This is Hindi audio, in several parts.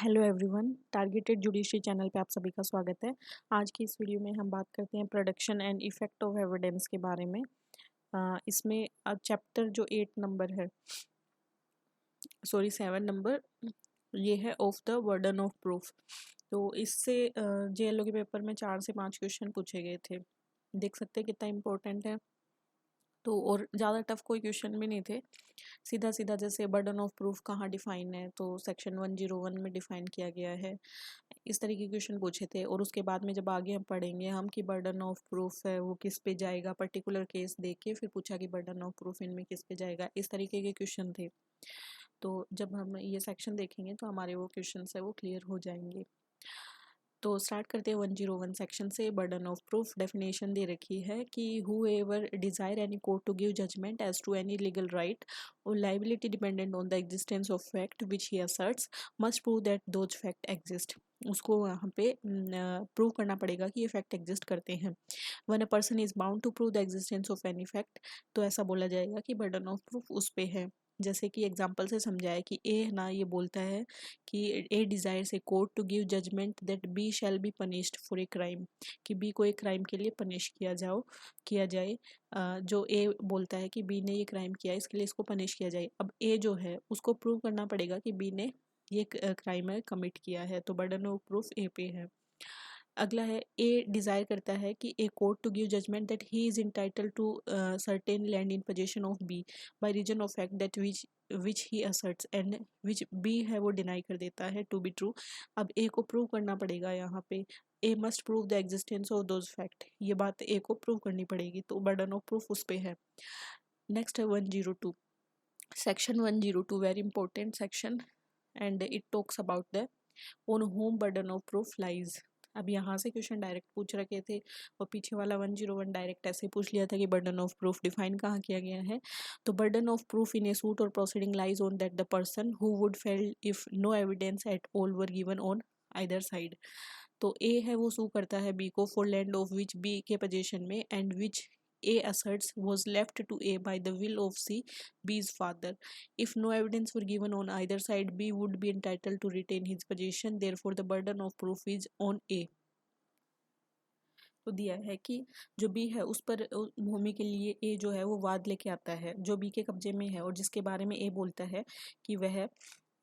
Hello everyone, targeted judiciary channel पे आप सभी का स्वागत है। आज की इस वीडियो में हम बात करते हैं production and effect of evidence के बारे में। इसमें चैप्टर जो 8 नंबर है, 7 नंबर, ये है of the burden of proof. तो इससे जेएलओ के पेपर में 4 से 5 क्वेश्चन पूछे गए थे। देख सकते हैं कितना इम्पोर्टेंट है। तो और ज़्यादा टफ कोई क्वेश्चन भी नहीं थे, सीधा सीधा जैसे बर्डन ऑफ प्रूफ कहाँ डिफाइन है तो सेक्शन 101 में डिफाइन किया गया है, इस तरीके के क्वेश्चन पूछे थे। और उसके बाद में जब आगे हम पढ़ेंगे हम कि बर्डन ऑफ प्रूफ है वो किस पे जाएगा, पर्टिकुलर केस देख के फिर पूछा कि बर्डन ऑफ प्रूफ इनमें किस पे जाएगा, इस तरीके के क्वेश्चन थे। तो जब हम ये सेक्शन देखेंगे तो हमारे वो क्वेश्चन है वो क्लियर हो जाएंगे। तो स्टार्ट करते हैं 101 सेक्शन से। बर्डन ऑफ प्रूफ डेफिनेशन दे रखी है कि whoever desire any court to give judgment as to any legal right or liability dependent on the existence of fact which he asserts must prove that those fact exist। उसको वहाँ पे प्रूव करना पड़ेगा कि ये फैक्ट एग्जिस्ट करते हैं। When a person is bound to prove the existence of any fact, तो ऐसा बोला जाएगा कि बर्डन ऑफ प्रूफ उस पे है। जैसे कि एग्जांपल से समझाया कि ए ना ये बोलता है कि A desires a court to give judgment that B shall be punished for a crime, कि बी को एक क्राइम के लिए पनिश किया जाए। जो ए बोलता है कि बी ने ये क्राइम किया इसके लिए इसको पनिश किया जाए। अब ए जो है उसको प्रूव करना पड़ेगा कि बी ने ये क्राइम है कमिट किया है, तो बर्डन ऑफ प्रूफ ए पे है। अगला है ए डिजायर करता है कि A court to give judgment that he is entitle to certain land in possession of B by reason of fact that which he asserts and which B है वो डिनाई कर देता है टू बी ट्रू। अब ए को प्रूव करना पड़ेगा यहाँ पे, A must prove the existence of those fact, ये बात ए को प्रूव करनी पड़ेगी, तो बर्डन ऑफ प्रूफ उस पे है। नेक्स्ट है 102 section 102, very important section and it talks about the on home burden of proof lies. अब यहाँ से क्वेश्चन डायरेक्ट पूछ रखे थे और पीछे वाला 101 डायरेक्ट ऐसे पूछ लिया था कि बर्डन ऑफ प्रूफ डिफाइन कहाँ किया गया है। तो burden of proof in a suit or proceeding lies on that the person who would fail if no evidence at all were given on either side. तो ए है वो सू करता है बी को for land of which B के पोजीशन में and which A asserts was left to A by the will of C, B's father. If no evidence were given on either side, B would be entitled to retain his possession. Therefore, the burden of proof is on A. तो दिया है कि जो बी है उस पर भूमि के लिए ए जो है वो वाद लेके आता है जो बी के कब्जे में है और जिसके बारे में ए बोलता है कि वह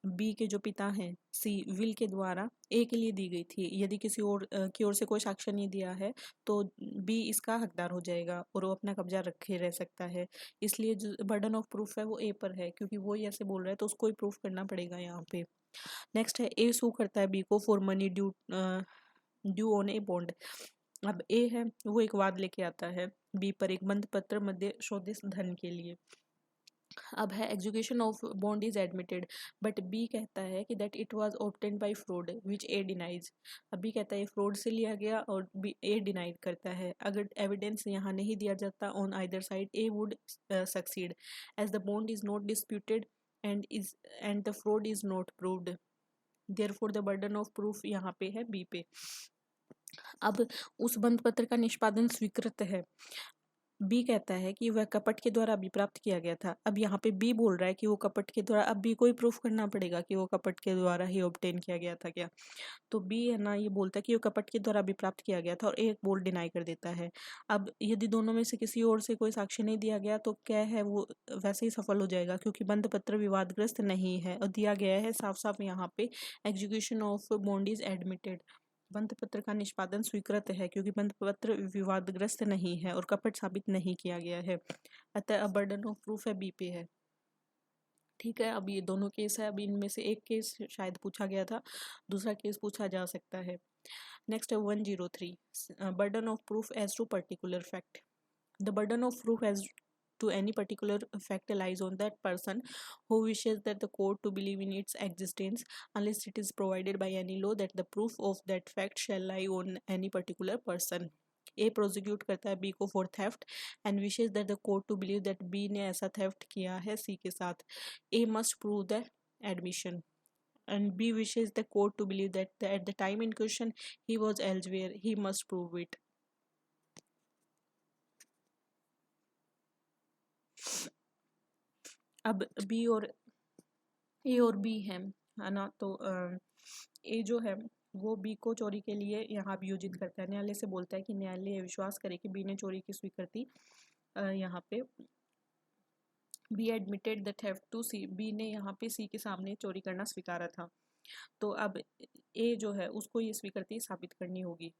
बी के जो पिता हैं सी विल के द्वारा ए के लिए दी गई थी। यदि किसी और की ओर से कोई साक्ष्य नहीं दिया है तो बी इसका हकदार हो जाएगा और वो अपना कब्जा रखे रह सकता है। इसलिए जो बर्डन ऑफ प्रूफ है वो ए पर है क्योंकि वो ही ऐसे बोल रहा है तो उसको ही प्रूफ करना पड़ेगा यहाँ पे। नेक्स्ट है ए सू करता है बी को for money due on a bond. अब ए है वो एक वाद लेके आता है बी पर एक बंध पत्र मध्य शोधित धन के लिए। अब है execution of bond is admitted but B कहता है कि that it was obtained by fraud which A denies. अब बी कहता है फ्रॉड से लिया गया और बी ए डिनाइड करता है। अगर एविडेंस यहाँ नहीं दिया जाता on either side A would succeed as the bond is not disputed and the fraud is not proved. Therefore the burden of proof यहाँ पे है बी पे। अब उस बंध पत्र का निष्पादन स्वीकृत है। बी कहता है कि वह कपट के द्वारा अभी प्राप्त किया गया था। अब यहाँ पे बी बोल रहा है कि वो कपट के द्वारा, अब बी को ही प्रूफ करना पड़ेगा कि वो कपट के द्वारा ही ऑब्टेन किया गया था क्या। तो बी है ना ये बोलता है कि वो कपट के द्वारा अभी प्राप्त किया गया था और एक बोल डिनाई कर देता है। अब यदि दोनों में से किसी और से कोई साक्ष्य नहीं दिया गया तो क्या है वो वैसे ही सफल हो जाएगा क्योंकि बंध पत्र विवादग्रस्त नहीं है और दिया गया है साफ साफ यहाँ पे execution of bond is admitted, बंध पत्र का निष्पादन स्वीकृत है क्योंकि बंध पत्र विवादग्रस्त नहीं है और कपट साबित नहीं किया गया है। अतः अब बर्डन ऑफ प्रूफ है बी पे है। ठीक है, अब ये दोनों केस है, अब इनमें से एक केस शायद पूछा गया था, दूसरा केस पूछा जा सकता है। नेक्स्ट है 103 burden of proof as to particular fact. The burden of proof as to any particular fact lies on that person who wishes that the court to believe in its existence unless it is provided by any law that the proof of that fact shall lie on any particular person. A prosecute करता है B को for theft and wishes that the court to believe that B ने ऐसा theft किया है C के साथ. A must prove the admission and B wishes the court to believe that at the time in question he was elsewhere. He must prove it. अब बी और ए और बी हैं, है ना। तो ए जो है वो बी को चोरी के लिए यहाँ अभियोजित करता है, न्यायालय से बोलता है कि न्यायालय विश्वास करे कि बी ने चोरी की स्वीकृति यहाँ पे B admitted the theft to C, B ने यहाँ पे सी के सामने चोरी करना स्वीकारा था। तो अब ए जो है उसको ये स्वीकृति साबित करनी होगी।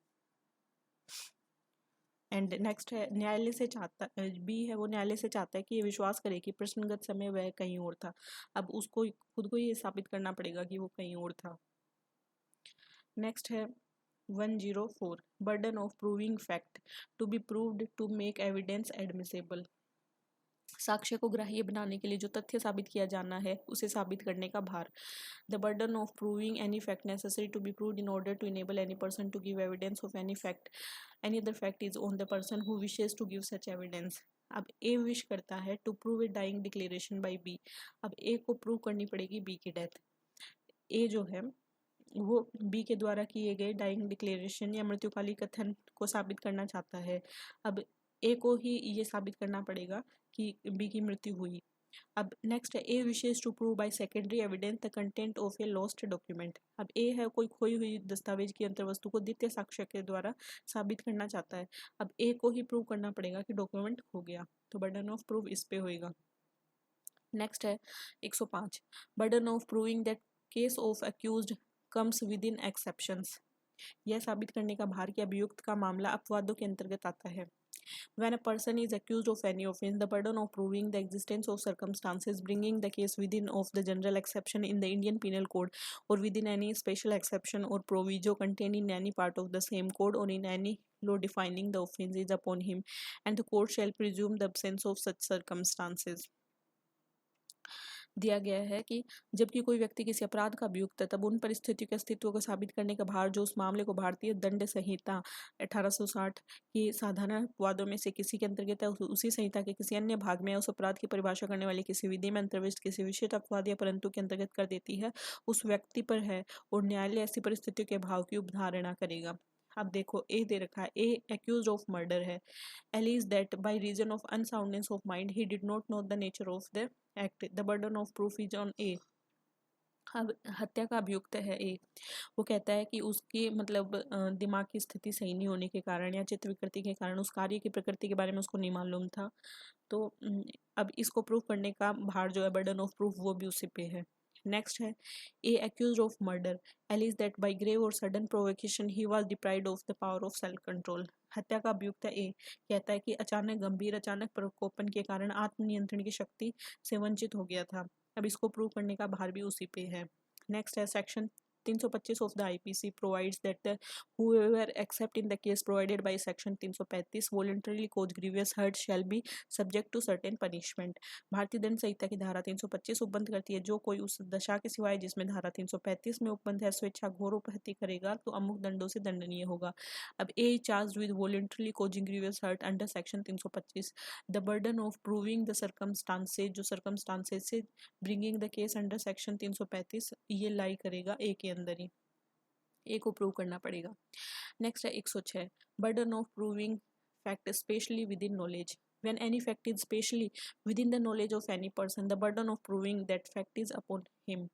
एंड नेक्स्ट है न्यायालय से चाहता, बी है वो न्यायालय से चाहता है कि ये विश्वास करे कि प्रश्नगत समय वह कहीं और था। अब उसको खुद को ये साबित करना पड़ेगा कि वो कहीं और था। नेक्स्ट है 104 burden of proving fact to be proved to make evidence admissible. साक्ष्य को ग्राह्य बनाने के लिए जो तथ्य साबित किया जाना है उसे साबित करने का भार। The burden of proving any fact necessary to be proved in order to enable any person to give evidence of any fact any other fact is on the person who wishes to give such evidence. अब ए विश करता है to prove A dying declaration by B. अब ए को प्रूव करनी पड़ेगी बी की डेथ। ए जो है वो बी के द्वारा किए गए डाइंग डिक्लेरेशन या मृत्युकाली कथन को साबित करना चाहता है। अब ए को ही ये साबित करना पड़ेगा कि बी की मृत्यु हुई। अब नेक्स्ट है A wishes to prove by secondary evidence the content of a lost document. अब ए है कोई खोई हुई दस्तावेज की अंतर्वस्तु को द्वितीय साक्ष्य के द्वारा साबित करना चाहता है। अब ए को ही प्रूव करना पड़ेगा कि डॉक्यूमेंट खो गया, तो बर्डन ऑफ प्रूफ इस पे होएगा। नेक्स्ट है 105 burden of proving that case of accused comes with in exceptions. यह साबित करने का भार कि अभियुक्त का मामला अपवादों के अंतर्गत आता है। When a person is accused of any offense, the burden of proving the existence of circumstances bringing the case within of the general exception in the Indian Penal Code or within any special exception or proviso contained in any part of the same code or in any law defining the offense is upon him, and the court shall presume the absence of such circumstances. दिया गया है कि जबकि कोई व्यक्ति किसी अपराध का अभियुक्त है तब उन परिस्थितियों के अस्तित्व को साबित करने का भार जो उस मामले को भारतीय दंड संहिता 1860 की साधारण अपवादों में से किसी के अंतर्गत है, उसी संहिता के किसी अन्य भाग में उस अपराध की परिभाषा करने वाली किसी विधि में अंतर्विष्ट किसी विशिष्ट अपवाद या परंतु के अंतर्गत कर देती है, उस व्यक्ति पर है और न्यायालय ऐसी परिस्थितियों के भाव की उपधारणा करेगा। अब देखो ए दे रखा है, ए एक्यूज ऑफ मर्डर है, alleged that by reason of unsoundness of mind he did not know the nature of the act, the burden of proof is on A। अब हत्या का अभियुक्त है ए, वो कहता है कि उसकी मतलब दिमाग की स्थिति सही नहीं होने के कारण या चित्त विकृति के कारण उस कार्य की प्रकृति के बारे में उसको नहीं मालूम था। तो अब इसको प्रूफ करने का भार जो है बर्डन ऑफ प्रूफ वो भी उसी पे है। नेक्स्ट है A accused of murder alleges that by grave or sudden provocation he was deprived of the power of self control. हत्या का अभियुक्त है ए, कहता है कि अचानक प्रकोपन के कारण आत्मनियंत्रण की शक्ति से वंचित हो गया था। अब इसको प्रूव करने का भार भी उसी पे है। नेक्स्ट है section 325 of the IPC provides that the whoever except in the case provided by section 335 voluntarily cause grievous hurt shall be subject to certain punishment। भारतीय दंड संहिता की धारा 325 उपबंध करती है जो कोई उस दशा के सिवाय जिसमें धारा 335 में उपबंध है स्वेच्छा घोर उपहत्या करेगा तो अमुक दंडों से दंडनीय होगा। अब ए charge with voluntarily causing grievous hurt under section 325 the burden of proving the circumstances, जो सर्कमस्टांसेज से bringing the case under section 335 ये लाई करेगा ए के अंदर ही, ए को प्रूव करना पड़ेगा। नेक्स्ट है 106 burden of proving fact specially within knowledge. When any fact is specially within the knowledge of any person the burden of proving that fact is upon him.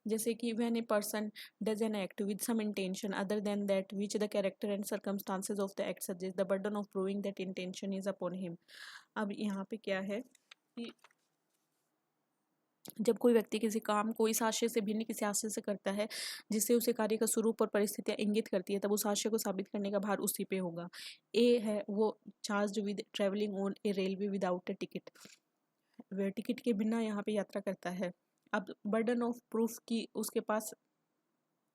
जैसे कि when a person does an act with some intention other than that which the character and circumstances of the act suggest the burden of proving that intention is upon him. अब यहाँ पे क्या है कि जब कोई व्यक्ति किसी काम को इस आशय से भिन्न किसी आशय से करता है जिससे उसे कार्य का स्वरूप और परिस्थितियां इंगित करती है तब उस आशय को साबित करने का भार उसी पे होगा। ए है वो charged with travelling on A railway without A ticket, वह टिकट के बिना यहाँ पे यात्रा करता है। अब बर्डन ऑफ प्रूफ की उसके पास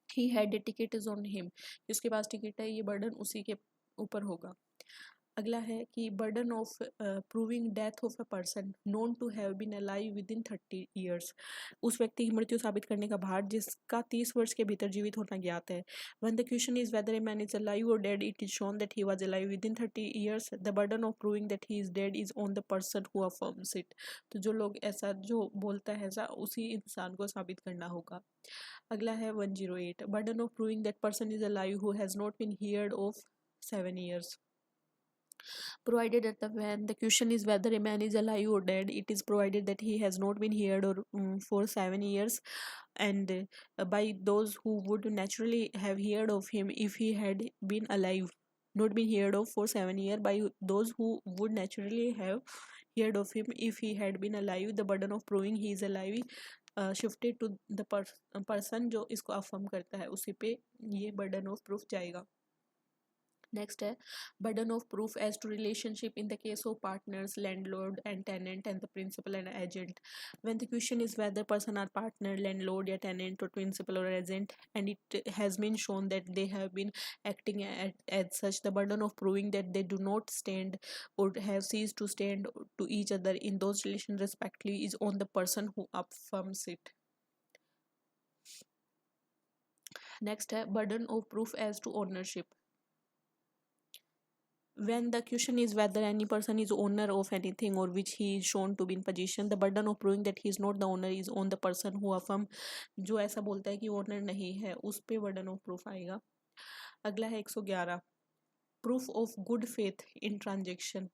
he had a ticket is on him, उसके पास टिकट है, ये बर्डन उसी के ऊपर होगा। अगला है कि burden of proving death of a person known to have been alive within 30 years, उस व्यक्ति की मृत्यु साबित करने का भार जिसका 30 वर्ष के भीतर जीवित होना ज्ञात है। When the question is whether a man is alive or dead it is shown that he was alive within 30 years the burden of proving that he is dead is on the person who affirms it. तो जो लोग ऐसा जो बोलता है ऐसा उसी इंसान को साबित करना होगा। अगला है 108 burden of proving that person is alive who has not been heard of 7 years. provided that when the question is whether a man is alive or dead, it is provided that he has not been heard or for 7 years, and by those who would naturally have heard of him if he had been alive. Not been heard of for 7 years by those who would naturally have heard of him if he had been alive. The burden of proving he is alive shifted to the person जो इसको अफर्म करता है, उसी पे ये burden of proof जाएगा. Next है burden of proof as to relationship in the case of partners, landlord and tenant, and the principal and agent. When the question is whether person are partner, landlord, or tenant, or principal or agent, and it has been shown that they have been acting as such, the burden of proving that they do not stand or have ceased to stand to each other in those relations respectively is on the person who affirms it. Next है burden of proof as to ownership. When the question is whether any person is owner of anything or which he is shown to be in possession, the burden of proving that he is not the owner is on the person who affirm. जो ऐसा बोलता है कि ओनर नहीं है, उस पे burden of proof आएगा. अगला है 111 proof of good faith in transaction.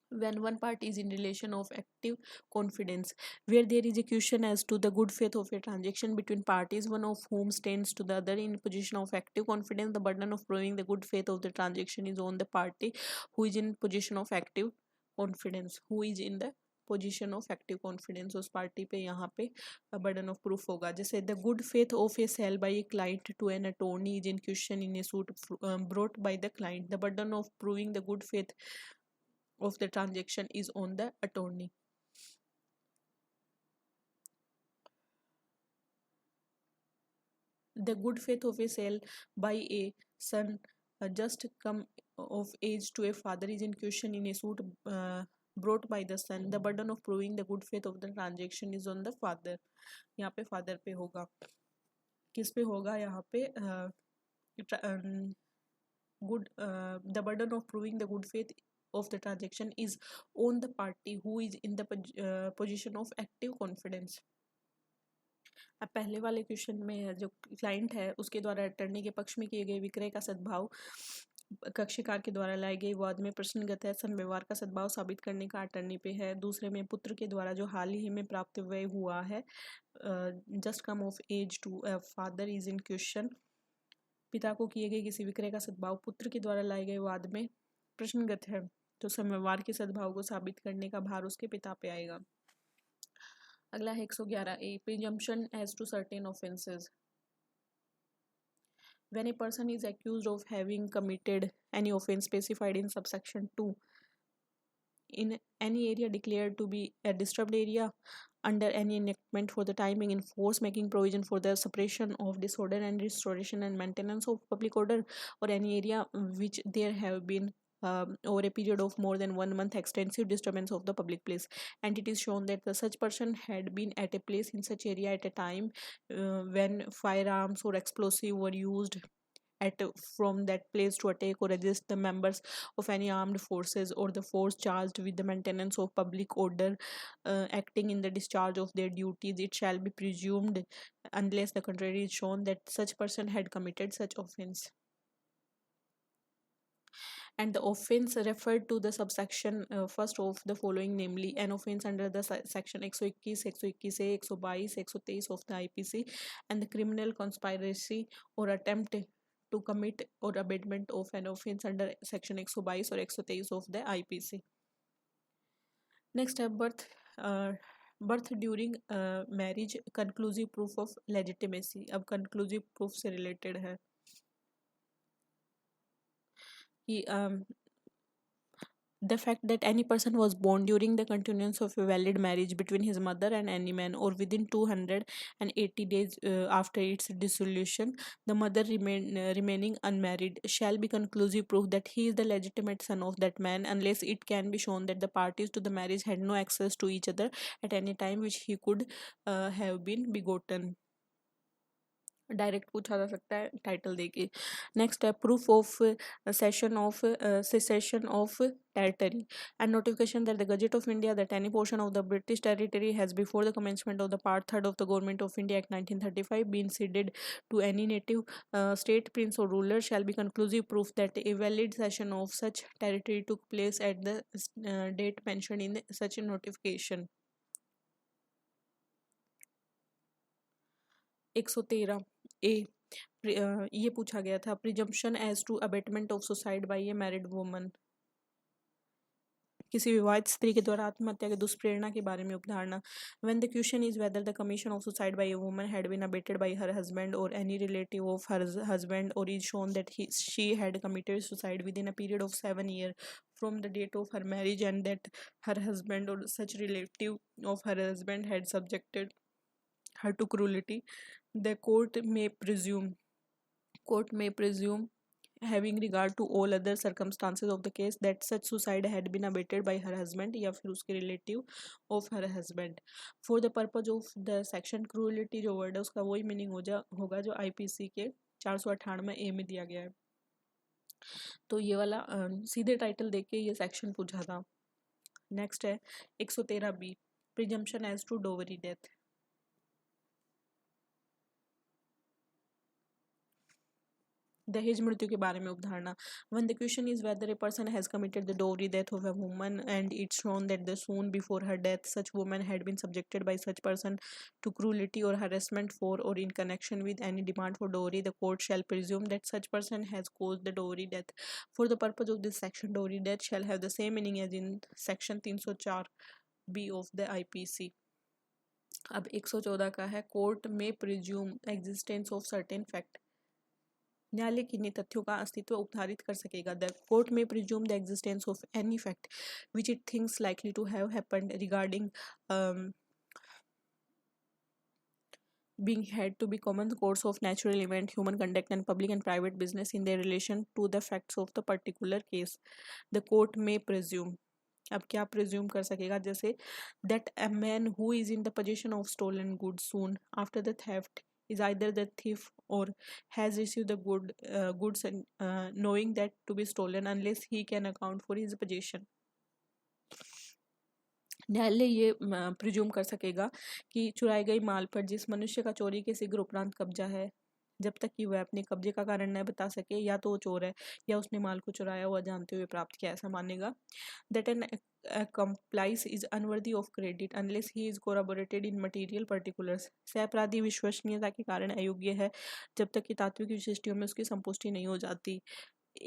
When one party is in relation of active confidence, where there is a question as to the good faith of a transaction between parties, one of whom stands to the other in position of active confidence, the burden of proving the good faith of the transaction is on the party who is in position of active confidence. Who is in the position of active confidence, उस पार्टी पे यहाँ पे बर्डन ऑफ प्रूफ होगा. जैसे the good faith of a sale by a client to an attorney is in question in a suit brought by the client. The burden of proving the good faith of the transaction is on the attorney. The good faith of a sale by a son just come of age to a father is in question in a suit brought by the son. The burden of proving the good faith of the transaction is on the father. यहाँ पे father पे होगा. किस पे होगा यहाँ पे good the burden of proving the good faith of the transaction is on the party who is in the position of active confidence. अब पहले वाले क्वेश्चन में जो क्लाइंट है उसके द्वारा अटर्नी के पक्ष में किए गए विक्रय का सद्भाव कक्षकार के द्वारा लाए गए वाद में प्रश्नगत है. सन व्यवहार का सद्भाव साबित करने का अटर्नी पे है. दूसरे में पुत्र के द्वारा जो हाल ही में प्राप्त व्यय हुआ है just come of as to father is in question. पिता को किए गए किसी विक्रय का सद्भाव पुत्र के द्वारा लाए गए वाद में प्रश्नगत है, तो समव्यवहार के सद्भाव को साबित करने का भार उसके पिता पे आएगा. अगला है 111 A presumption as to certain offences. When a person is accused of having committed any offense specified in subsection 2 in any area declared to be a disturbed area under any enactment for the time being in force making provision for the suppression of disorder and restoration and maintenance of public order, or any area which there have been over a period of more than 1 month extensive disturbance of the public place, and it is shown that the such person had been at a place in such area at a time when firearms or explosive were used at from that place to attack or resist the members of any armed forces or the force charged with the maintenance of public order acting in the discharge of their duties, it shall be presumed unless the contrary is shown that such person had committed such offense. And the offense referred to the subsection first of the following, namely an offense under the section 121, 121A, 122, 123 of the IPC, and the criminal conspiracy or attempt to commit or abatement of an offense under section 122 or 123 of the IPC. Next है birth during marriage conclusive proof of legitimacy. अब conclusive proof से related है कि the fact that any person was born during the continuance of a valid marriage between his mother and any man or within 280 days after its dissolution, the mother remaining unmarried, shall be conclusive proof that he is the legitimate son of that man, unless it can be shown that the parties to the marriage had no access to each other at any time which he could have been begotten. Direct पूछा जा सकता है टाइटल देके। नेक्स्ट है proof of cession of territory and notification that the Gazette of India that any portion of the British territory has before the commencement of the part third of the Government of India Act 1935 been ceded to any native state prince or ruler shall be conclusive proof that a valid cession of such territory took place at the date mentioned in such a notification। 113 A ये पूछा गया था presumption as to abetment of suicide by a married woman, किसी विवाहित स्त्री के द्वारा आत्महत्या की दुष्प्रेरणा के बारे में उपधारणा। When the question is whether the commission of suicide by a woman had been abetted by her husband or any relative of her husband or is shown that she had committed suicide within a period of 7 years from the date of her marriage and that her husband or such relative of her husband had subjected her to cruelty, the court may presume having regard to all other circumstances of the case that such suicide had been abated by her husband या फिर उसके relative of her husband for the purpose of the section cruelty। जो वर्ड है उसका वही मीनिंग होगा जो IPC के 498 में दिया गया है। तो ये वाला सीधे टाइटल देख के ये सेक्शन पूछा था। नेक्स्ट है 113B presumption as to dowry death. दहेज मृत्यु के बारे में उपधारणा। When the question is whether a person has committed the dowry death of a woman and it's shown that the soon before her death such woman had been subjected by such person to cruelty or harassment for or in connection with any demand for dowry, the court shall presume that such person has caused the dowry death। For the purpose of this section, dowry death shall have the same meaning as in section 304B of the IPC। अब 114 का है court may presume existence of certain fact. न्यायालय किन्हीं तथ्यों का अस्तित्व उपधारित कर सकेगा। The court may presume the existence of any fact which it thinks likely to have happened regarding being had to be common course of natural event, human conduct and public and private business in their relation to the facts of the particular case। The court may presume, अब क्या प्रिज्यूम कर सकेगा, जैसे that a man who is in the possession of stolen goods soon after the theft is either the thief or has received the goods and knowing that to be stolen unless he can account for his possession। न्यायालय ये प्रिज्यूम कर सकेगा कि चुराई गई माल पर जिस मनुष्य का चोरी के शीघ्र उपरांत कब्जा है, जब तक कि वह अपने कब्जे का कारण न बता सके या तो वो चोर है या उसने माल को चुराया हुआ जानते हुए प्राप्त किया, ऐसा मानेगा। That an accomplice is unworthy of credit unless he is corroborated in material particulars। सहअपराधी विश्वसनीयता के कारण अयोग्य है जब तक कि तात्विक विशिष्टियों में उसकी संपुष्टि नहीं हो जाती।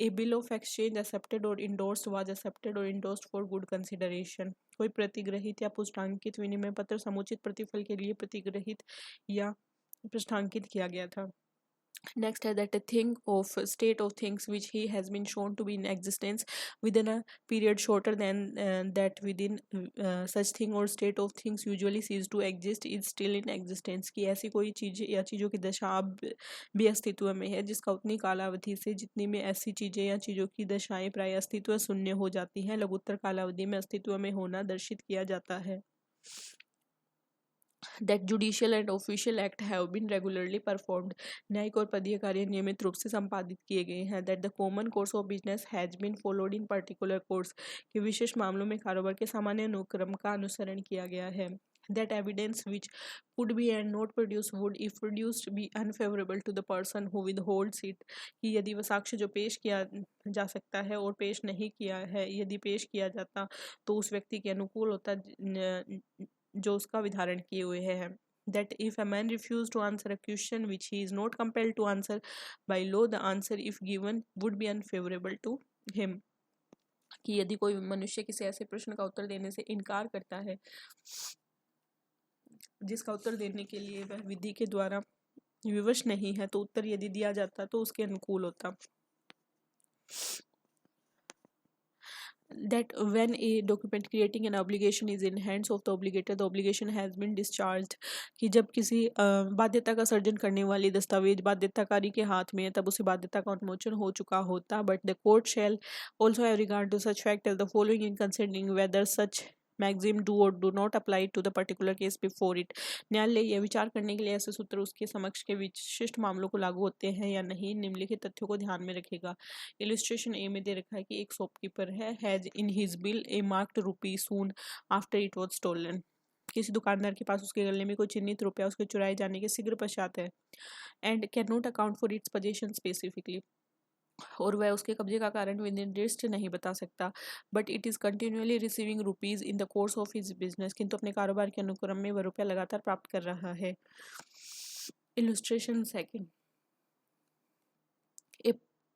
A bill of exchange accepted or endorsed was accepted or endorsed for good consideration। कोई प्रतिग्रहित या पुष्टांकित विनिमय पत्र समुचित प्रतिफल के लिए प्रतिग्रहित या पुष्टांकित किया गया था। Next is that a thing of state of things which he has been shown to be in existence within a period shorter than that within such thing or state of things usually cease to exist is still in existence। कि ऐसी कोई चीज़ या चीज़ों की दशा अब भी अस्तित्व में है जिसका उतनी कालावधि से जितनी में ऐसी चीज़ें या चीज़ों की दशाएं प्राय अस्तित्व शून्य हो जाती हैं लघुत्तर कालावधि में अस्तित्व में होना दर्शित किया जाता है। that judicial and official act have been regularly performed, न्यायिक और पदीय कार्य नियमित रूप से संपादित किए गए हैं। that the common course of business has been followed in particular course, कि विशेष मामलों में कारोबार के सामान्य अनुक्रम का अनुसरण किया गया है। that evidence which could be and not produced would if produced be unfavorable to the person who withholds it, कि यदि वह साक्ष्य जो पेश किया जा सकता है और पेश नहीं किया है यदि पेश किया जाता तो उस व्यक्ति के अनुकूल होता जो उसका विधारण किए हुए है। that if a man refuse to answer a question which he is not compelled to answer by law, the answer if given would be unfavorable to him, कि यदि कोई मनुष्य किसी ऐसे प्रश्न का उत्तर देने से इनकार करता है जिसका उत्तर देने के लिए वह विधि के द्वारा विवश नहीं है तो उत्तर यदि दिया जाता तो उसके अनुकूल होता। that when a document creating an obligation is in hands of the obligator, the obligation has been discharged, कि जब किसी बाध्यता का सर्जन करने वाली दस्तावेज बाध्यताकारी के हाथ में है तब उसी बाध्यता का उन्मोचन हो चुका होता। but the court shall also have regard to such fact as the following in considering whether such maxim do or do not apply to the particular case before it. न्यायालय यह विचार करने के लिए ऐसे सूत्र उसके समक्ष के विशिष्ट मामलों को लागू होते हैं या नहीं निम्नलिखित तथ्यों को ध्यान में रखेगा। इलिस्ट्रेशन ए में दे रखा है कि एक shopkeeper has in his bill a marked rupee soon after it was stolen. किसी दुकानदार के पास उसके गले में कोई चिन्हित रुपया उसके चुराए जाने के शीघ्र पश्चात है। And can not account for its position specifically, और वह उसके कब्जे का कारण निर्दिष्ट नहीं बता सकता। But it is continually receiving rupees in the course of his business, किंतु अपने कारोबार के अनुक्रम में वह रुपया लगातार प्राप्त कर रहा है। Illustration second,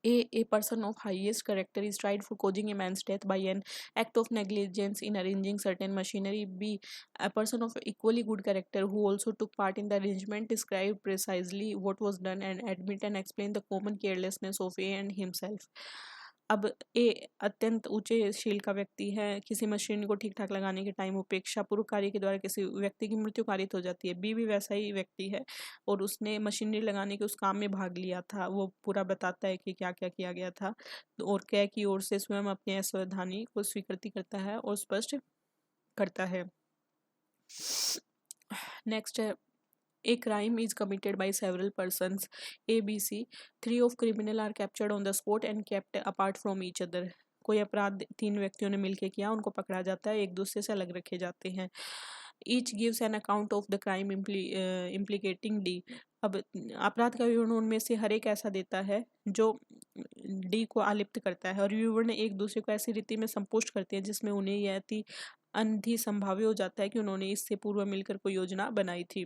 a person of highest character is tried for causing a man's death by an act of negligence in arranging certain machinery. B, a person of equally good character who also took part in the arrangement described precisely what was done and admit and explain the common carelessness of A and himself. अब ए अत्यंत ऊंचे शील का व्यक्ति है, किसी मशीन को ठीक ठाक लगाने के टाइम उपेक्षा पूर्व कार्य के द्वारा किसी व्यक्ति की मृत्यु कारित हो जाती है। बी भी वैसा ही व्यक्ति है और उसने मशीनरी लगाने के उस काम में भाग लिया था, वो पूरा बताता है कि क्या क्या किया गया था, और कै की ओर से स्वयं अपने असावधानी को स्वीकृति करता है और स्पष्ट करता है। नेक्स्ट है, A crime is committed by several persons, A, B, C. Three of criminal are captured on the spot and kept apart from each other. कोई अपराध तीन व्यक्तियों ने मिलकर किया, उनको पकड़ा जाता है, एक दूसरे से अलग रखे जाते हैं। Each gives an account of the crime implicating D. अब अपराध का विवरण उनमें से हर एक ऐसा देता है जो डी को आलिप्त करता है, और विवरण एक दूसरे को ऐसी रीति में संपुष्ट करते हैं जिसमें उन्हें यह अति अंधी संभाव्य हो जाता है कि उन्होंने इससे पूर्व मिलकर कोई योजना बनाई थी।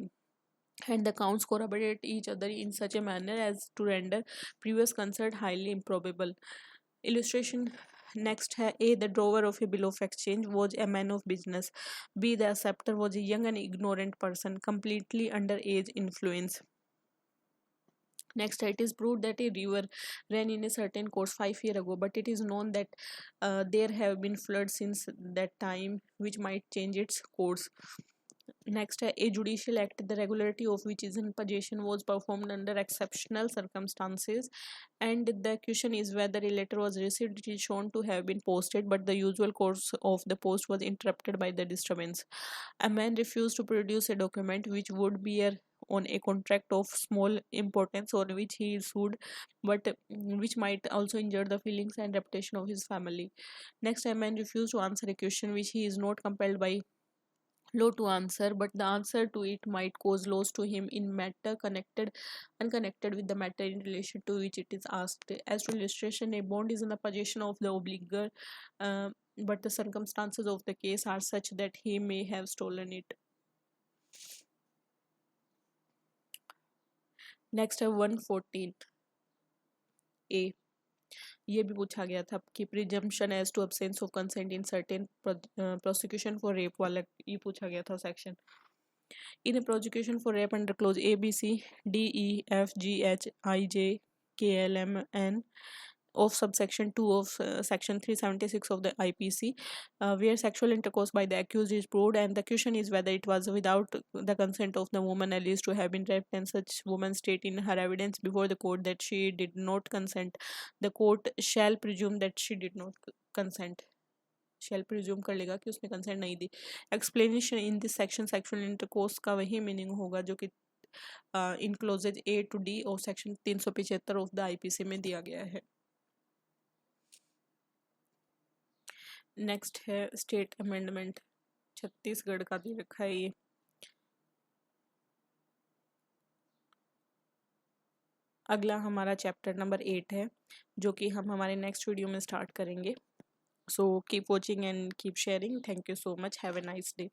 And the counts corroborate each other in such a manner as to render previous consent highly improbable. Illustration next है, A, the drawer of a bill of exchange was a man of business. B, the acceptor was a young and ignorant person completely under age influence. Next, it is proved that a river ran in a certain course 5 years ago, but it is known that there have been floods since that time which might change its course. Next, a judicial act, the regularity of which is in possession, was performed under exceptional circumstances, and the question is whether a letter was received. It is shown to have been posted, but the usual course of the post was interrupted by the disturbance. A man refused to produce a document which would bear on a contract of small importance on which he is sued, but which might also injure the feelings and reputation of his family. Next, a man refused to answer a question which he is not compelled by law to answer, but the answer to it might cause loss to him in matter unconnected with the matter in relation to which it is asked. As to illustration, a bond is in the possession of the obligor, but the circumstances of the case are such that he may have stolen it. Next है 114 ए, ये भी पूछा गया था कि presumption as to absence of consent in certain prosecution for rape वाला ये पूछा गया था section. In a prosecution for rape under clause A B C D E F G H I J K L M N of subsection 2 of section 376 of the IPC, where sexual intercourse by the accused is proved, and the question is whether it was without the consent of the woman alleged to have been raped, and such woman state in her evidence before the court that she did not consent. The court shall presume that she did not consent. shall presume कर लेगा कि उसने consent नहीं दी. Explanation in this section, sexual intercourse का वही meaning होगा जो कि in clauses A to D of section 375 of the IPC में दिया गया है. नेक्स्ट है स्टेट अमेंडमेंट, छत्तीसगढ़ का दे रखा है ये। अगला हमारा चैप्टर नंबर 8 है जो कि हम हमारे नेक्स्ट वीडियो में स्टार्ट करेंगे। So keep watching and keep sharing. Thank you so much. Have a nice day.